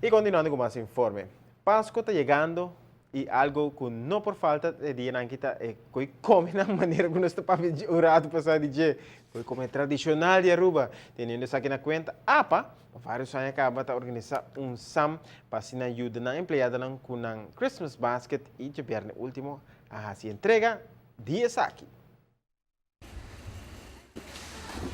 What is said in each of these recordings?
Y continuando con más informe. Pascua está llegando y algo que no por falta de día en kita que come de manera que no está para urado pasar DJ, que come tradicional de Aruba, teniendo esa na cuenta, apa, vários anos acaba de organizar SAM para sin ayuda na empleada com um Christmas basket e de viernes último a se entrega dias aqui.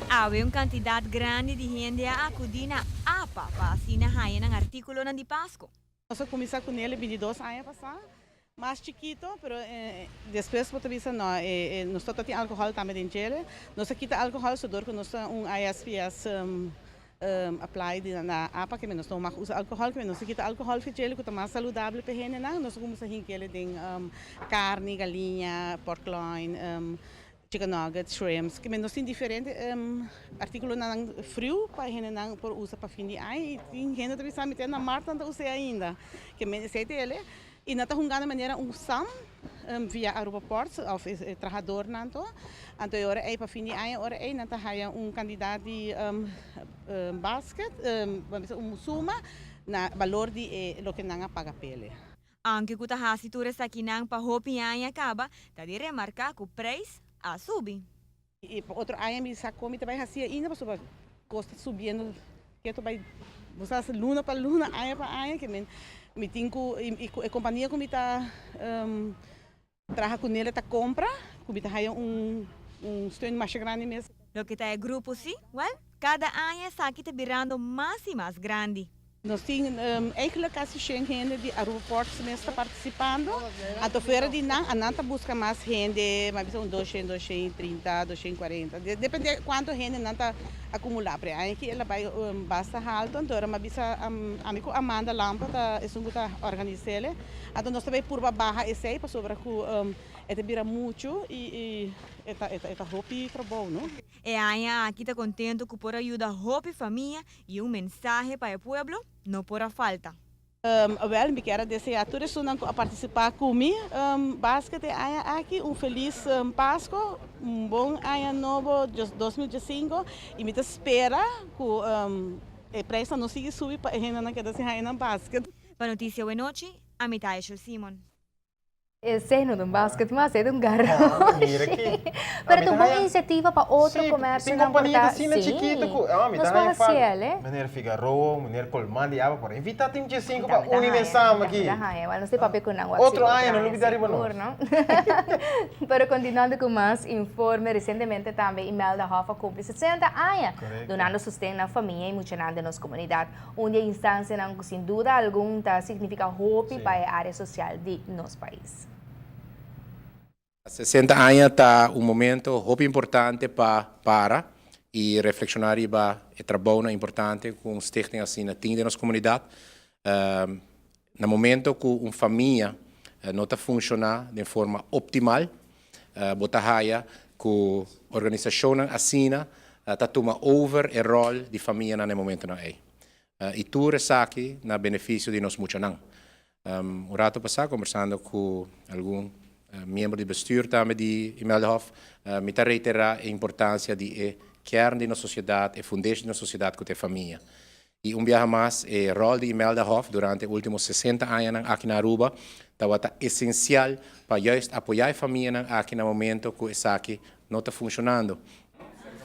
Há uma quantidade grande de gente a acudir na APA para assinar um artículo de Páscoa. Nós começamos com ele 22 anos passar, mais chiquito, mas depois por vista nós temos álcool também dentro dele. Nós quita álcool só que nós ISPS apply na APA que nós não usa álcool, que nós quita álcool que ele que mais saudável para gente, nós começamos a ele tem carne, galinha, pork loin, chicken nuggets, shrimps, que nós tem diferentes artículos frio para gente não por usar para fim de ano e tem gente que sabe ter na marca não usa ainda, que me sei dele e nós estamos jogando maneira SAM via aeroporto ou trabalhador nanto, então agora é para fim de ano agora é nós temos candidato de basket, suma na valor de lo que nanga paga pele. Anche que a situação aqui não para hopi ano acaba, tá de remarcar que o preço a subir. E outro ano me sacou me também assim ainda para custa subindo que tu vai você luna para luna ano para ano que me tenho e companhia como está trabalha com ele tá compra como está aí steun mais grande mesmo. Lo que tá é grupo sim, cada ano está aqui virando mais e mais grande. Nós temos eigenlijk quase 100 gente de aeroportos está participando. Então fora de não, a nanta busca mais gente, mas são 200, 230, 240. Depende de quanto gente nanta acumular. Aí que ela vai basta alto, então mas bisa amigo Amanda Lampa tá é um tá organizar. Então nós também por barra esse para sobre que vira muito e eta hopi trabalho, não? E aí aqui está contento que por ajuda hopi família e mensagem para o povo não por a falta. Well, me quero desejar a todos que participar comigo. Basket aqui, feliz Páscoa, bom ano novo de 2015 e me espera que a preço não siga subir para a gente não quer desejar na basket. Para notícia de noite, a metade é o Simon. Esse não é um basquete, mas é um garrote. Mas é uma iniciativa para outro comércio. Sim, companhia que sim, chiquita. Nós vamos fazer, Maneira Figaro, maneira Colmandi, por invitar time de 5 para universal aqui. Não sei papel com não. Outro ano, não olvidar não. Pero continuando com mais informe, recentemente também Imelda Hoff cumpre 60 anos, donando sustento à família e motivando nas comunidades, onde a instância não, sem dúvida alguma, significa hope para a área social de nosso país. 60 anos está momento muito importante para e reflexionar sobre o trabalho importante com os técnicos assim na nossa comunidade. No momento que uma família não está funcionando de forma optimal, botahaia que a organização assina está tomando over o rol de família no momento não é. E tudo está aqui na benefício de nós muitos não. Um rato passado conversando com algum membro de bestuur também de Imelda Hoff, me reiterar a importância de kern de nossa sociedade, a fundação da sociedade que é a família. E vez mais, o rol de Imelda Hoff durante os últimos 60 anos aqui na Aruba estava essencial para just apoiar a família aqui no momento que isso aqui não está funcionando.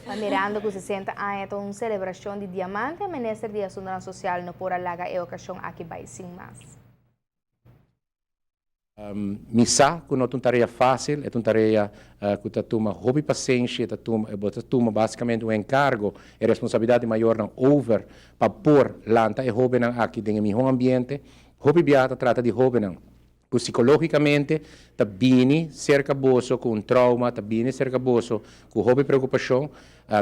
Mirando que 60 anos é uma celebração de diamante, o Ministério de Assuntos Social não pode alagar a ocasião aqui vai sim mais. Missa, que não é uma tarefa fácil, é uma tarefa que toma hobby paciência, toma basicamente um encargo e responsabilidade maior não over para pôr lanta e hobby não aqui dentro do ambiente. Hobby biata trata de hobby não. Psicologicamente, está bem cerca boso com trauma, está bem cerca boso com hobby preocupação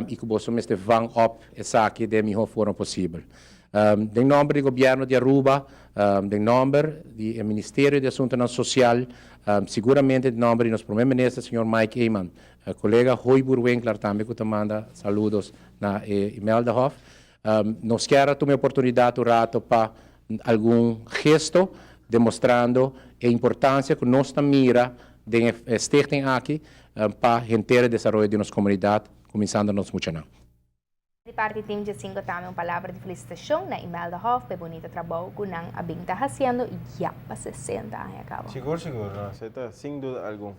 e que boso mesmo van up essa aqui de melhor forma possível. Em nome do governo de Aruba, em nome do Ministério de Assuntos Sociais, seguramente em nome do nosso primeiro-ministro, Sr. Mike Eyman, colega Rui Burwinkler também, que manda saludos na Imelda Hoff. Nós queremos ter a oportunidade para algum gesto, demonstrando a importância que nós mira de estar aqui para o desenvolvimento de nossa comunidade, começando nos muitos. De parte Team J5 também uma palavra de felicitação na Imelda Hoff, pe bonito trabalho que não abing está fazendo e já para 60 anos acaba. Seguro, seguro, não, sem dúvida alguma.